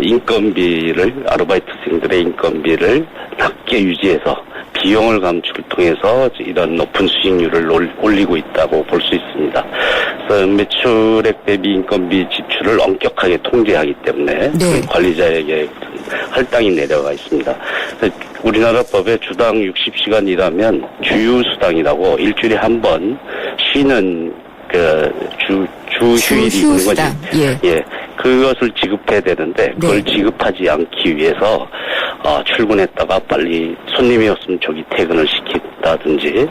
인건비를 아르바이트생들의 인건비를 낮게 유지해서 비용을 감축을 통해서 이런 높은 수익률을 올리고 있다고 볼 수 있습니다. 그래서 매출액 대비 인건비 지출을 엄격하게 통제하기 때문에 관리자에게 할당이 내려가 있습니다. 우리나라 법에 주당 60시간 일하면 주휴수당이라고 일주일에 한 번 쉬는 주 휴일이 있는 거지. 예. 그것을 지급해야 되는데 그걸 지급하지 않기 위해서 출근했다가 빨리 손님이 없으면 저기 퇴근을 시킨다든지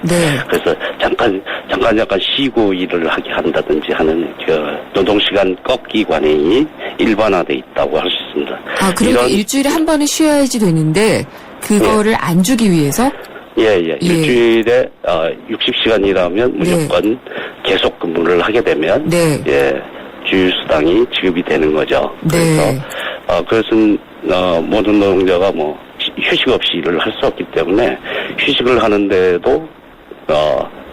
그래서 잠깐 쉬고 일을 하게 한다든지 하는 노동시간 꺾기 관행이 일반화돼 있다고 할 수 있습니다. 그러니까 일주일에 한 번은 쉬어야지 되는데 그거를 안 주기 위해서? 예. 일주일에 60시간 일하면 무조건 계속 근무를 하게 되면 주휴수당이 지급이 되는 거죠. 그래서 그것은 모든 노동자가 휴식 없이 일을 할 수 없기 때문에 휴식을 하는데도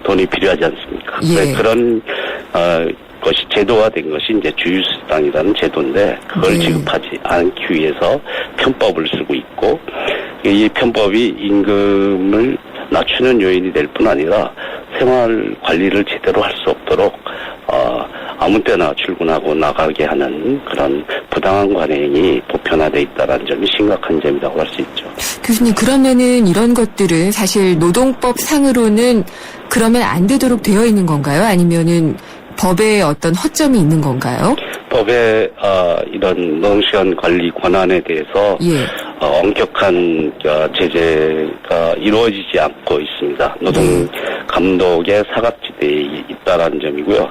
돈이 필요하지 않습니까? 그런 것이 제도화된 것이 이제 주휴수당이라는 제도인데 그걸 지급하지 않기 위해서 편법을 쓰고 있고 이 편법이 임금을 낮추는 요인이 될 뿐 아니라 생활 관리를 제대로 할 수 없도록 아무 때나 출근하고 나가게 하는 그런 부당한 관행이 보편화돼 있다는 점이 심각한 점이라고 할 수 있죠. 교수님, 그러면은 이런 것들은 사실 노동법 상으로는 그러면 안 되도록 되어 있는 건가요? 아니면은 법에 어떤 허점이 있는 건가요? 법에 이런 노동시간 관리 권한에 대해서 엄격한 제재가 이루어지지 않고 있습니다. 노동 감독의 사각지대에 있다라는 점이고요.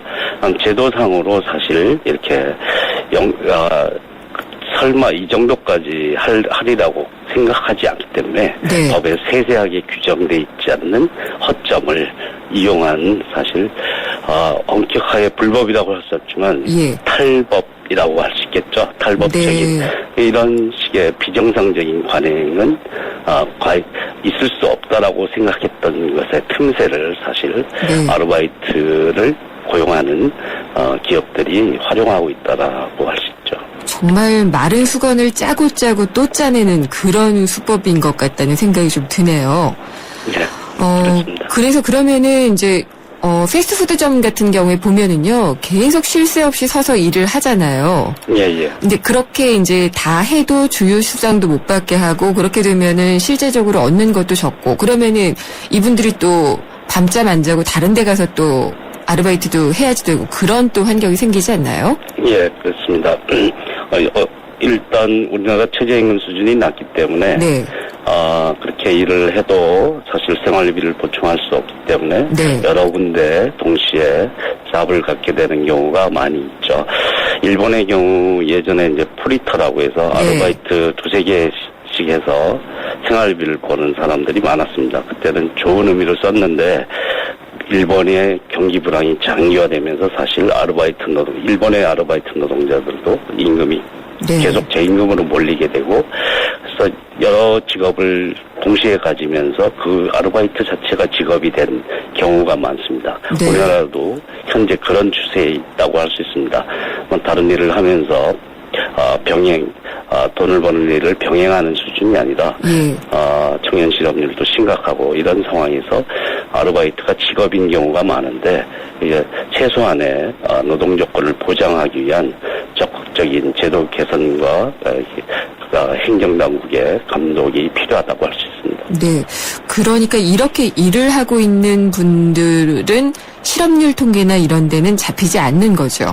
제도상으로 사실 이렇게 설마 이 정도까지 하리라고 생각하지 않기 때문에 법에 세세하게 규정돼 있지 않는 허점을 이용한 사실 엄격하게 불법이라고 할 수 없지만 탈법이라고 할 수 있겠죠. 탈법적인 이런 식의 비정상적인 관행은 있을 수 없다라고 생각했던 것의 틈새를 사실 아르바이트를 고용하는 기업들이 활용하고 있다라고 할 수 있죠. 정말 마른 수건을 짜고 또 짜내는 그런 수법인 것 같다는 생각이 좀 드네요. 네, 그렇습니다. 그래서 그러면은 이제 패스트푸드점 같은 경우에 보면은요, 계속 쉴 새 없이 서서 일을 하잖아요. 예. 근데 그렇게 이제 다 해도 주휴수당도 못 받게 하고, 그렇게 되면은 실제적으로 얻는 것도 적고, 그러면은 이분들이 또 밤잠 안 자고 다른 데 가서 또 아르바이트도 해야지 되고, 그런 또 환경이 생기지 않나요? 예, 그렇습니다. 일단 우리나라 최저임금 수준이 낮기 때문에 그렇게 일을 해도 사실 생활비를 보충할 수 없기 때문에 네. 여러 군데 동시에 잡을 갖게 되는 경우가 많이 있죠. 일본의 경우 예전에 이제 프리터라고 해서 네. 아르바이트 두세 개씩 해서 생활비를 버는 사람들이 많았습니다. 그때는 좋은 의미로 썼는데 일본의 경기 불황이 장기화되면서 사실 일본의 아르바이트 노동자들도 임금이 네. 계속 저임금으로 몰리게 되고 그래서 여러 직업을 동시에 가지면서 그 아르바이트 자체가 직업이 된 경우가 많습니다. 네. 우리나라도 현재 그런 추세에 있다고 할 수 있습니다. 다른 일을 하면서 돈을 버는 일을 병행하는 수준이 아니라 예. 청년 실업률도 심각하고 이런 상황에서 아르바이트가 직업인 경우가 많은데 이제 최소한의 노동 조건을 보장하기 위한 적극적인 제도 개선과 행정당국의 감독이 필요하다고 할 수 있습니다. 네. 그러니까 이렇게 일을 하고 있는 분들은 실업률 통계나 이런 데는 잡히지 않는 거죠.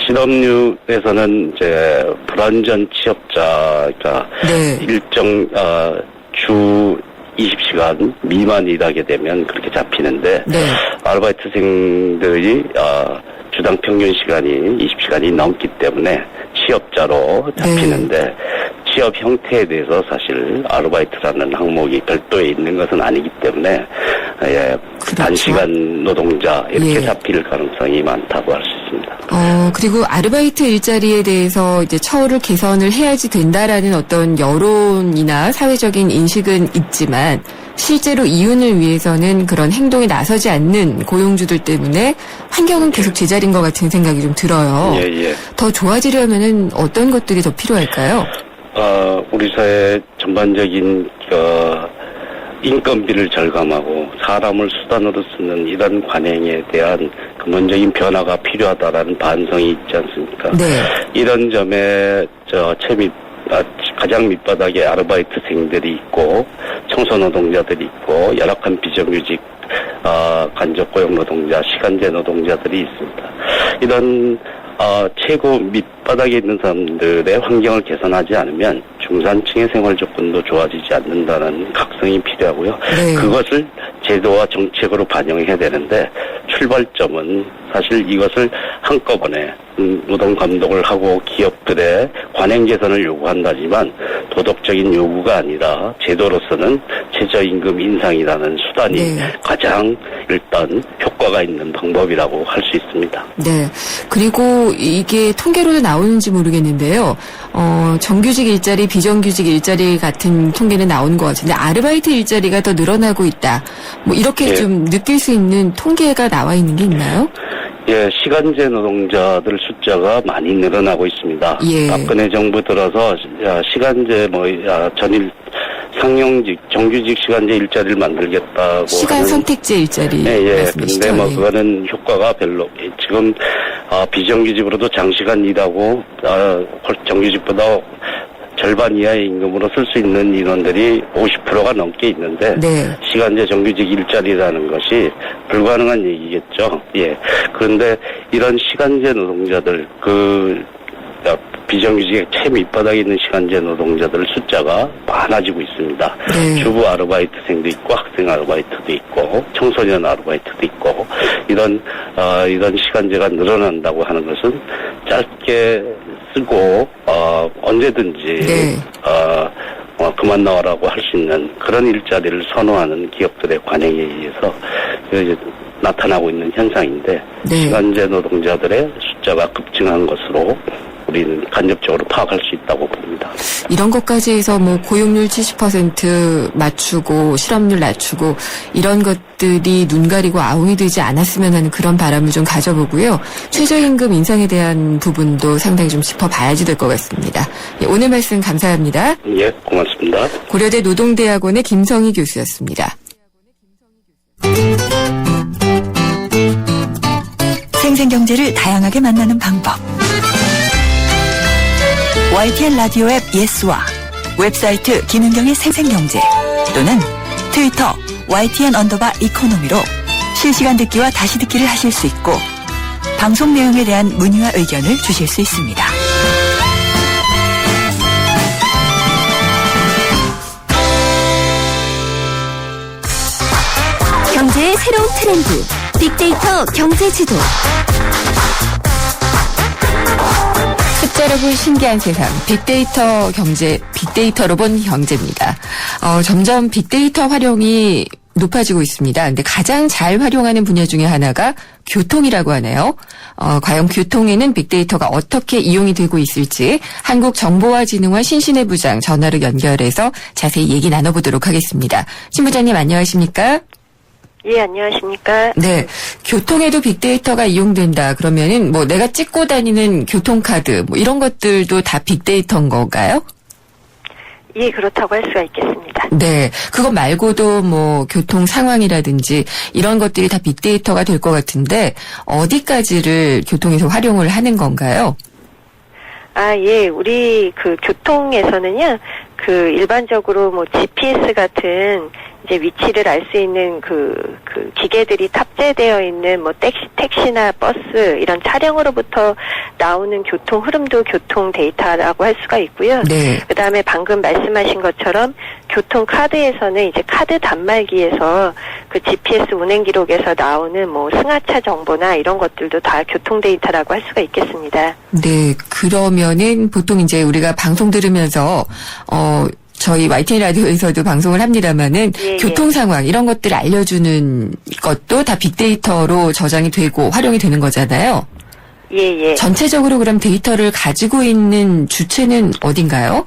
실업률에서는 이제 불완전 취업자가 네. 일정 주 20시간 미만 일하게 되면 그렇게 잡히는데 네. 아르바이트생들이 주당 평균 시간이 20시간이 넘기 때문에 취업자로 잡히는데 취업 형태에 대해서 사실 아르바이트라는 항목이 별도에 있는 것은 아니기 때문에 그렇죠. 단시간 노동자 이렇게 예. 잡힐 가능성이 많다고 할 수 있습니다. 그리고 아르바이트 일자리에 대해서 이제 처우를 개선을 해야지 된다라는 어떤 여론이나 사회적인 인식은 있지만 실제로 이윤을 위해서는 그런 행동에 나서지 않는 고용주들 때문에 환경은 계속 제자리인 것 같은 생각이 좀 들어요. 예. 더 좋아지려면은 어떤 것들이 더 필요할까요? 우리 사회 전반적인 인건비를 절감하고 사람을 수단으로 쓰는 이런 관행에 대한 근본적인 변화가 필요하다라는 반성이 있지 않습니까? 네. 이런 점에 가장 밑바닥에 아르바이트생들이 있고 청소노동자들이 있고 열악한 비정규직 간접고용 노동자, 시간제 노동자들이 있습니다. 이런 최고 밑바닥에 있는 사람들의 환경을 개선하지 않으면 중산층의 생활 조건도 좋아지지 않는다는 각성이 필요하고요. 네. 그것을 제도와 정책으로 반영해야 되는데 출발점은 사실 이것을 한꺼번에 노동 감독을 하고 기업들의 관행 개선을 요구한다지만 도덕적인 요구가 아니라 제도로서는 최저임금 인상이라는 수단이 네. 가장 일단 효과가 있는 방법이라고 할 수 있습니다. 네. 그리고 이게 통계로도 나오는지 모르겠는데요. 정규직 일자리, 비정규직 일자리 같은 통계는 나오는 것 같은데 아르바이트 일자리가 더 늘어나고 있다. 뭐 이렇게 예. 좀 느낄 수 있는 통계가 나와 있는 게 있나요? 예, 시간제 노동자들 숫자가 많이 늘어나고 있습니다. 예. 박근혜 정부 들어서 시간제 전일 상용직, 정규직 시간제 일자리를 만들겠다고 시간 하는 선택제 일자리 예. 말씀이시죠? 근데 예. 그거는 효과가 별로 지금 비정규직으로도 장시간 일하고 정규직보다 절반 이하의 임금으로 쓸 수 있는 인원들이 50%가 넘게 있는데 네. 시간제 정규직 일자리라는 것이 불가능한 얘기겠죠. 예. 그런데 이런 시간제 노동자들 비정규직의 최밑바닥에 있는 시간제 노동자들 숫자가 많아지고 있습니다. 네. 주부 아르바이트생도 있고 학생 아르바이트도 있고 청소년 아르바이트도 있고 이런 시간제가 늘어난다고 하는 것은 짧게 쓰고 언제든지 네. 그만 나와라고 할 수 있는 그런 일자리를 선호하는 기업들의 관행에 의해서 이제 나타나고 있는 현상인데 네. 시간제 노동자들의 숫자가 급증한 것으로 우리는 간접적으로 파악할 수 있다고 봅니다. 이런 것까지 해서 뭐 고용률 70% 맞추고 실업률 낮추고 이런 것들이 눈 가리고 아웅이 되지 않았으면 하는 그런 바람을 좀 가져보고요. 최저임금 인상에 대한 부분도 상당히 좀 짚어봐야지 될 것 같습니다. 예, 오늘 말씀 감사합니다. 예, 고맙습니다. 고려대 노동대학원의 김성희 교수였습니다. 생생경제를 다양하게 만나는 방법. YTN 라디오 앱 예스와 웹사이트 김은경의 생생경제 또는 트위터 YTN_이코노미로 실시간 듣기와 다시 듣기를 하실 수 있고 방송 내용에 대한 문의와 의견을 주실 수 있습니다. 경제의 새로운 트렌드, 빅데이터 경제지도. 숫자로 본 신기한 세상, 빅데이터 경제, 빅데이터로 본 경제입니다. 점점 빅데이터 활용이 높아지고 있습니다. 근데 가장 잘 활용하는 분야 중에 하나가 교통이라고 하네요. 과연 교통에는 빅데이터가 어떻게 이용이 되고 있을지 한국정보화진흥원 신신혜 부장 전화로 연결해서 자세히 얘기 나눠보도록 하겠습니다. 신 부장님 안녕하십니까? 예, 안녕하십니까? 네. 교통에도 빅데이터가 이용된다. 그러면은 뭐 내가 찍고 다니는 교통카드 뭐 이런 것들도 다 빅데이터인 건가요? 예, 그렇다고 할 수가 있겠습니다. 네. 그거 말고도 뭐 교통 상황이라든지 이런 것들이 다 빅데이터가 될 것 같은데 어디까지를 교통에서 활용을 하는 건가요? 아, 예. 우리 그 교통에서는요. 그 일반적으로 뭐 GPS 같은 이제 위치를 알 수 있는 그 기계들이 탑재되어 있는 뭐 택시나 버스 이런 차량으로부터 나오는 교통 흐름도 교통 데이터라고 할 수가 있고요. 네. 그다음에 방금 말씀하신 것처럼 교통 카드에서는 이제 카드 단말기에서 그 GPS 운행 기록에서 나오는 뭐 승하차 정보나 이런 것들도 다 교통 데이터라고 할 수가 있겠습니다. 네. 그러면은 보통 이제 우리가 방송 들으면서 저희 YTN 라디오에서도 방송을 합니다만은 예, 교통 상황 이런 것들을 알려주는 것도 다 빅데이터로 저장이 되고 활용이 되는 거잖아요. 예, 예. 전체적으로 그럼 데이터를 가지고 있는 주체는 어딘가요?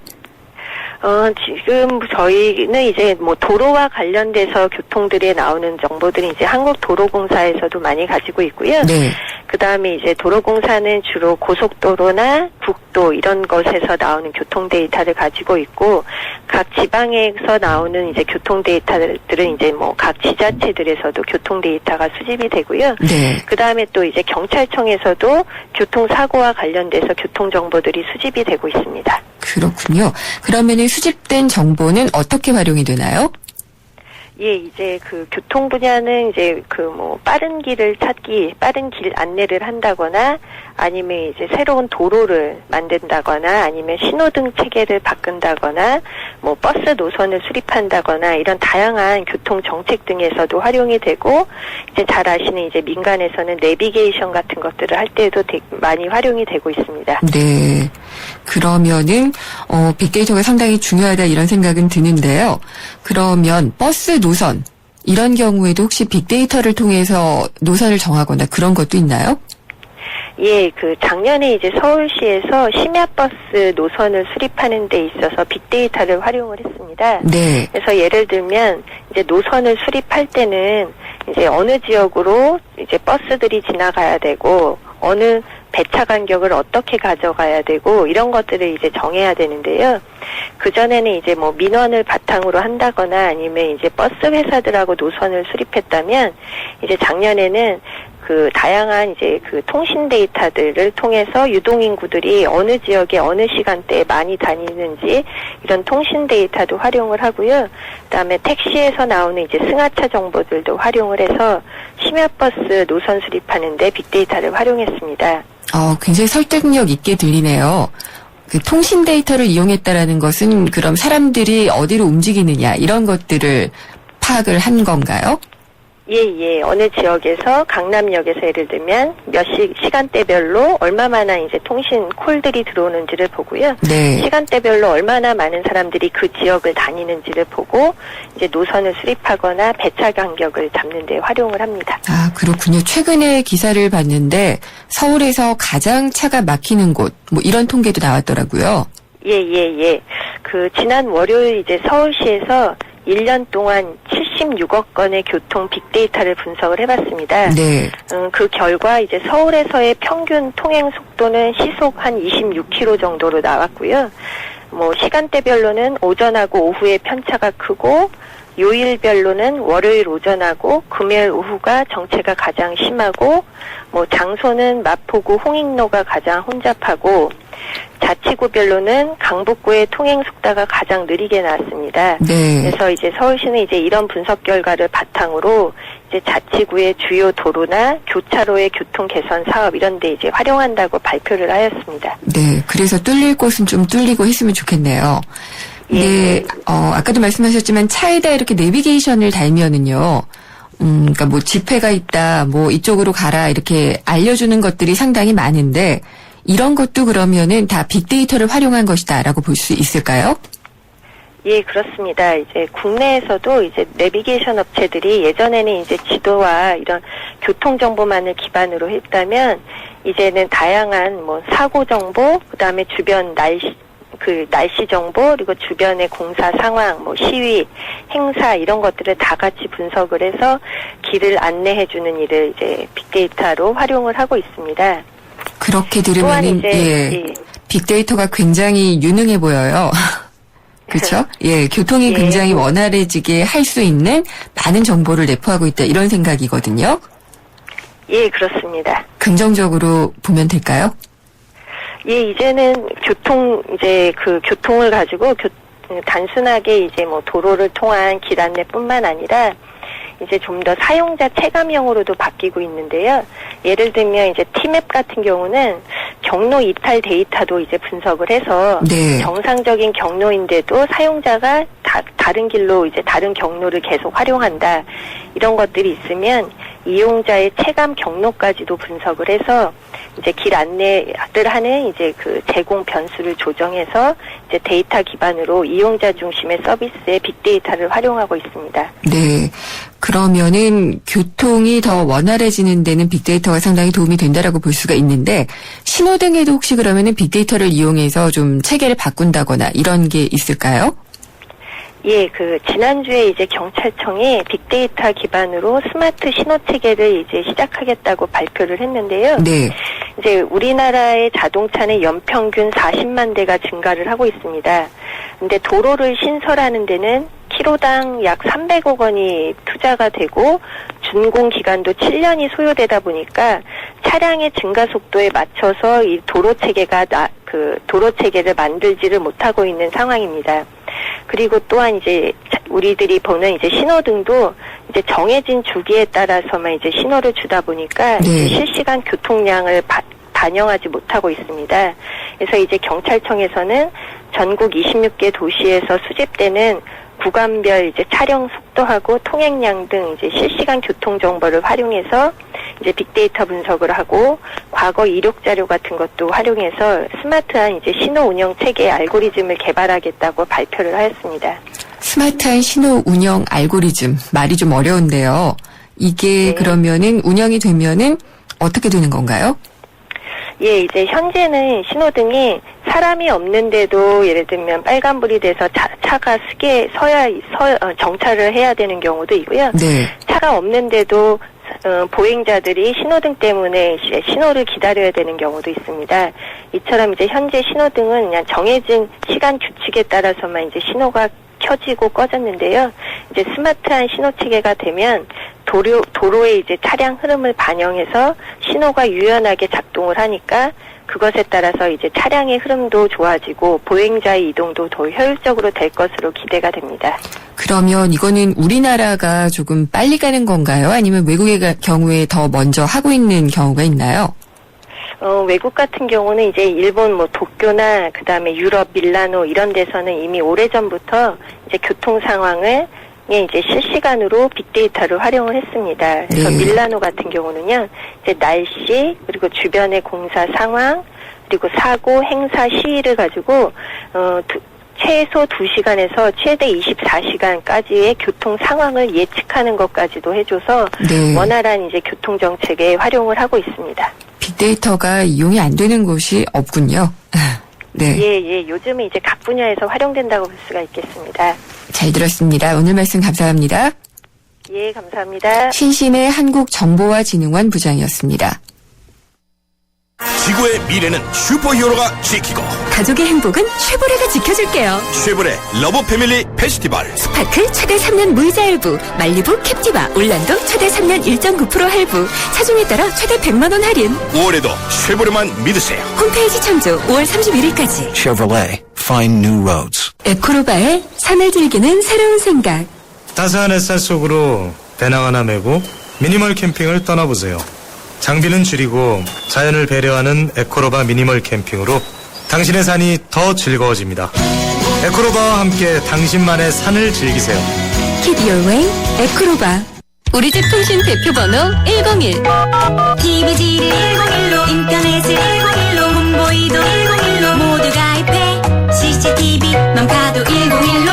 지금 저희는 이제 뭐 도로와 관련돼서 교통들에 나오는 정보들이 이제 한국도로공사에서도 많이 가지고 있고요. 네. 그다음에 이제 도로공사는 주로 고속도로나 국도 이런 것에서 나오는 교통 데이터를 가지고 있고 각 지방에서 나오는 이제 교통 데이터들은 이제 뭐 각 지자체들에서도 교통 데이터가 수집이 되고요. 네. 그다음에 또 이제 경찰청에서도 교통사고와 관련돼서 교통 정보들이 수집이 되고 있습니다. 그렇군요. 그러면은 수집된 정보는 어떻게 활용이 되나요? 예, 이제 그 교통 분야는 이제 그 뭐 빠른 길을 찾기, 빠른 길 안내를 한다거나 아니면 이제 새로운 도로를 만든다거나 아니면 신호등 체계를 바꾼다거나 뭐 버스 노선을 수립한다거나 이런 다양한 교통 정책 등에서도 활용이 되고 이제 잘 아시는 이제 민간에서는 내비게이션 같은 것들을 할 때도 많이 활용이 되고 있습니다. 네. 그러면은 빅데이터가 상당히 중요하다 이런 생각은 드는데요. 그러면 버스 노선 이런 경우에도 혹시 빅데이터를 통해서 노선을 정하거나 그런 것도 있나요? 예, 그 작년에 이제 서울시에서 심야버스 노선을 수립하는 데 있어서 빅데이터를 활용을 했습니다. 네. 그래서 예를 들면 이제 노선을 수립할 때는 이제 어느 지역으로 이제 버스들이 지나가야 되고 어느 배차 간격을 어떻게 가져가야 되고 이런 것들을 이제 정해야 되는데요. 그전에는 이제 뭐 민원을 바탕으로 한다거나 아니면 이제 버스 회사들하고 노선을 수립했다면 이제 작년에는 그 다양한 이제 그 통신 데이터들을 통해서 유동인구들이 어느 지역에 어느 시간대에 많이 다니는지 이런 통신 데이터도 활용을 하고요. 그다음에 택시에서 나오는 이제 승하차 정보들도 활용을 해서 심야버스 노선 수립하는데 빅데이터를 활용했습니다. 굉장히 설득력 있게 들리네요. 그 통신 데이터를 이용했다라는 것은 그럼 사람들이 어디로 움직이느냐 이런 것들을 파악을 한 건가요? 예. 어느 지역에서 강남역에서 예를 들면 몇 시간대별로 얼마나 이제 통신 콜들이 들어오는지를 보고요. 네. 시간대별로 얼마나 많은 사람들이 그 지역을 다니는지를 보고 이제 노선을 수립하거나 배차 간격을 잡는 데 활용을 합니다. 아, 그렇군요. 최근에 기사를 봤는데 서울에서 가장 차가 막히는 곳 뭐 이런 통계도 나왔더라고요. 예. 그 지난 월요일 이제 서울시에서 1년 동안 76억 건의 교통 빅데이터를 분석을 해봤습니다. 네. 그 결과 이제 서울에서의 평균 통행 속도는 시속 한 26km 정도로 나왔고요. 뭐 시간대별로는 오전하고 오후에 편차가 크고 요일별로는 월요일 오전하고 금요일 오후가 정체가 가장 심하고 뭐 장소는 마포구 홍익로가 가장 혼잡하고 자치구별로는 강북구의 통행 속도가 가장 느리게 나왔습니다. 네. 그래서 이제 서울시는 이제 이런 분석 결과를 바탕으로 이제 자치구의 주요 도로나 교차로의 교통 개선 사업 이런 데 이제 활용한다고 발표를 하였습니다. 네. 그래서 뚫릴 곳은 좀 뚫리고 했으면 좋겠네요. 네. 아까도 말씀하셨지만 차에다 이렇게 내비게이션을 달면은요. 그러니까 뭐 집회가 있다, 뭐 이쪽으로 가라 이렇게 알려주는 것들이 상당히 많은데 이런 것도 그러면은 다 빅데이터를 활용한 것이다라고 볼 수 있을까요? 예, 그렇습니다. 이제 국내에서도 이제 내비게이션 업체들이 예전에는 이제 지도와 이런 교통 정보만을 기반으로 했다면 이제는 다양한 뭐 사고 정보, 그다음에 주변 날씨 정보, 그리고 주변의 공사 상황, 뭐 시위, 행사 이런 것들을 다 같이 분석을 해서 길을 안내해주는 일을 이제 빅데이터로 활용을 하고 있습니다. 그렇게 들으면은 빅데이터가 굉장히 유능해 보여요. 그렇죠? 예, 교통이 굉장히 원활해지게 할 수 있는 많은 정보를 내포하고 있다 이런 생각이거든요. 예, 그렇습니다. 긍정적으로 보면 될까요? 예, 이제는 교통을 가지고 단순하게 이제 뭐 도로를 통한 길 안내뿐만 아니라 이제 좀 더 사용자 체감형으로도 바뀌고 있는데요. 예를 들면 이제 티맵 같은 경우는 경로 이탈 데이터도 이제 분석을 해서 정상적인 경로인데도 사용자가 다른 길로 이제 다른 경로를 계속 활용한다. 이런 것들이 있으면 이용자의 체감 경로까지도 분석을 해서 이제 길 안내를 하는 이제 그 제공 변수를 조정해서 이제 데이터 기반으로 이용자 중심의 서비스에 빅데이터를 활용하고 있습니다. 네. 그러면은 교통이 더 원활해지는 데는 빅데이터가 상당히 도움이 된다라고 볼 수가 있는데 신호등에도 혹시 그러면은 빅데이터를 이용해서 좀 체계를 바꾼다거나 이런 게 있을까요? 예, 지난주에 이제 경찰청이 빅데이터 기반으로 스마트 신호 체계를 이제 시작하겠다고 발표를 했는데요. 네. 이제 우리나라의 자동차는 연평균 40만 대가 증가를 하고 있습니다. 근데 도로를 신설하는 데는 키로당 약 300억 원이 투자가 되고 준공 기간도 7년이 소요되다 보니까 차량의 증가 속도에 맞춰서 이 도로 체계를 만들지를 못하고 있는 상황입니다. 그리고 또한 이제 우리들이 보는 이제 신호등도 이제 정해진 주기에 따라서만 이제 신호를 주다 보니까 이제 실시간 교통량을 반영하지 못하고 있습니다. 그래서 이제 경찰청에서는 전국 26개 도시에서 수집되는 구간별 이제 차량 속도하고 통행량 등 이제 실시간 교통 정보를 활용해서 이제 빅데이터 분석을 하고 과거 이력 자료 같은 것도 활용해서 스마트한 이제 신호 운영 체계 알고리즘을 개발하겠다고 발표를 하였습니다. 스마트한 신호 운영 알고리즘 말이 좀 어려운데요. 이게 그러면은 운영이 되면은 어떻게 되는 건가요? 예, 이제 현재는 신호등이 사람이 없는데도 예를 들면 빨간불이 돼서 차가 정차를 해야 되는 경우도 있고요. 차가 없는데도 보행자들이 신호등 때문에 이제 신호를 기다려야 되는 경우도 있습니다. 이처럼 이제 현재 신호등은 그냥 정해진 시간 규칙에 따라서만 이제 신호가 켜지고 꺼졌는데요. 이제 스마트한 신호 체계가 되면 도로의 이제 차량 흐름을 반영해서 신호가 유연하게 작동을 하니까 그것에 따라서 이제 차량의 흐름도 좋아지고 보행자의 이동도 더 효율적으로 될 것으로 기대가 됩니다. 그러면 이거는 우리나라가 조금 빨리 가는 건가요? 아니면 외국의 경우에 더 먼저 하고 있는 경우가 있나요? 외국 같은 경우는 이제 일본 뭐 도쿄나 그다음에 유럽 밀라노 이런 데서는 이미 오래전부터 이제 교통 상황을 이제 실시간으로 빅데이터를 활용을 했습니다. 그래서 밀라노 같은 경우는요, 이제 날씨 그리고 주변의 공사 상황 그리고 사고, 행사, 시위를 가지고 최소 2시간에서 최대 24시간까지의 교통 상황을 예측하는 것까지도 해줘서 원활한 이제 교통 정책에 활용을 하고 있습니다. 빅데이터가 이용이 안 되는 곳이 없군요. 네. 예. 요즘은 이제 각 분야에서 활용된다고 볼 수가 있겠습니다. 잘 들었습니다. 오늘 말씀 감사합니다. 예, 감사합니다. 신신의 한국정보화진흥원 부장이었습니다. 지구의 미래는 슈퍼히어로가 지키고 가족의 행복은 쉐보레가 지켜줄게요. 쉐보레 러브 패밀리 페스티벌 스파크 최대 3년 무이자 할부, 말리부 캡티바 올란도 최대 3년 1.9% 할부, 차종에 따라 최대 100만 원 할인. 5월에도 쉐보레만 믿으세요. 홈페이지 참조 5월 31일까지. Chevrolet, find new roads. 에코로바의 산을 즐기는 새로운 생각. 따스한 햇살 속으로 배낭 하나 메고 미니멀 캠핑을 떠나보세요. 장비는 줄이고 자연을 배려하는 에코로바 미니멀 캠핑으로 당신의 산이 더 즐거워집니다. 에코로바와 함께 당신만의 산을 즐기세요. Keep your way, 에코로바. 우리 집 통신 대표번호 101. TV지를 101로 인터넷을 101로 홍보이도 101로 모두 가입해 CCTV만 봐도 101로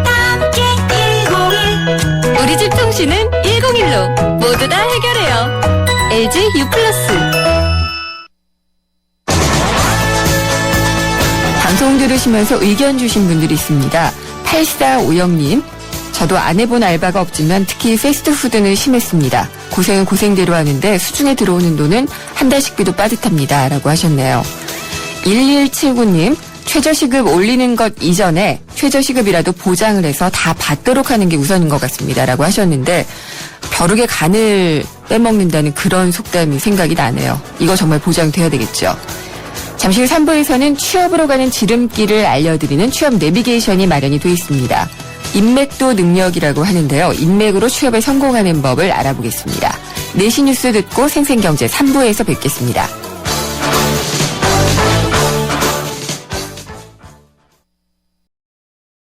함께 101. 우리 집 통신은 101로 모두 다 해결해요. LG U+. 방송 들으시면서 의견 주신 분들이 있습니다. 8450님, 저도 안 해본 알바가 없지만 특히 패스트푸드는 심했습니다. 고생은 고생대로 하는데 수중에 들어오는 돈은 한 달 식비도 빠듯합니다. 라고 하셨네요. 1179님, 최저시급 올리는 것 이전에 최저시급이라도 보장을 해서 다 받도록 하는 게 우선인 것 같습니다. 라고 하셨는데 벼룩의 간을 빼먹는다는 그런 속담이 생각이 나네요. 이거 정말 보장돼야 되겠죠. 잠시 후 3부에서는 취업으로 가는 지름길을 알려드리는 취업 내비게이션이 마련이 되어 있습니다. 인맥도 능력이라고 하는데요. 인맥으로 취업에 성공하는 법을 알아보겠습니다. 4시 뉴스 듣고 생생경제 3부에서 뵙겠습니다.